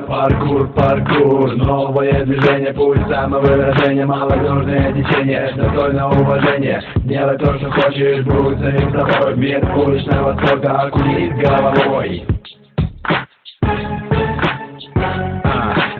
Паркур, паркур, новое движение, путь самовыражение, молодежное течение, достойно уважения. Делай то, что хочешь, будь самим собой. Мир уличного спорта окунись головой.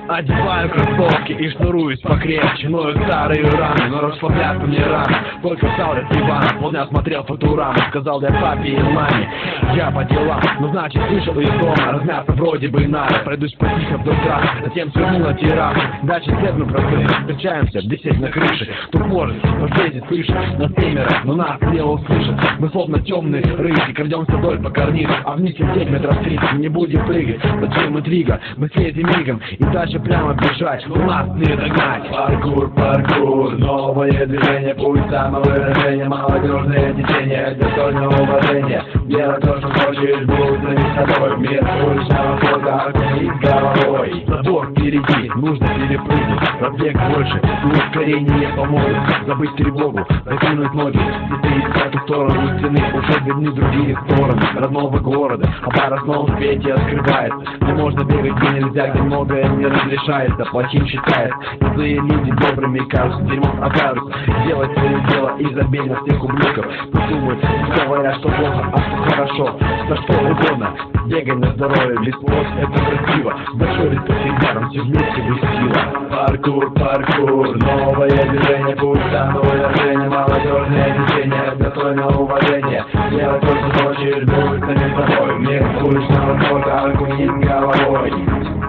Одеваю кроссовки и шнуруюсь покрепче. Ноют старые раны, но расслабляться мне рано. Только встал я с дивана, полдня смотрел Футураму. Сказал я папе и маме, я по делам. Ну значит вышел из дома, размяться вроде бы надо. Пройдусь потихо вдоль трассы, затем сверну на террасу. Дальше следну простым, встречаемся в 10 на крыше. Тут может посветит выше, нас семеро, но нас не услышат. Мы словно темные рыси, крадемся вдоль по карнизу. А вниз лететь метров 30, не будем прыгать. Зачем мы двигаем, мы светим мигом. И дальше прямо бежать, но нас не догнать. Паркур, паркур, новое движение, путь самовыражение, молодежное течение, достойное уважение. Делай то, что хочешь, будь самим собой. Мир уличного спорта окунись головой. Забор впереди, нужно перепрыгнуть. Разбег больше, и ускорение поможет. Забыть тревогу, закинуть ноги. Смотреть в эту сторону стены, уже видны другие стороны родного города. А пара снова в свете открывается. Не можно бегать, где нельзя, где многое не разрешается. Плохим считает, и злые люди добрыми кажутся, дерьмом окажутся. Делать свое дело и забей на всех ублюдков. Подумай, говорят, что плохо, а что хорошо. За что угодно, бегай на здоровье, без плоть это красиво. Большой респект ребятам, все вместе вы сила. Паркур, паркур, новое движение, путь самовыражение, молодежное течение, достойное уважение. Делай то, что хочешь, будь самим собой. Мир уличного спорта окунись головой.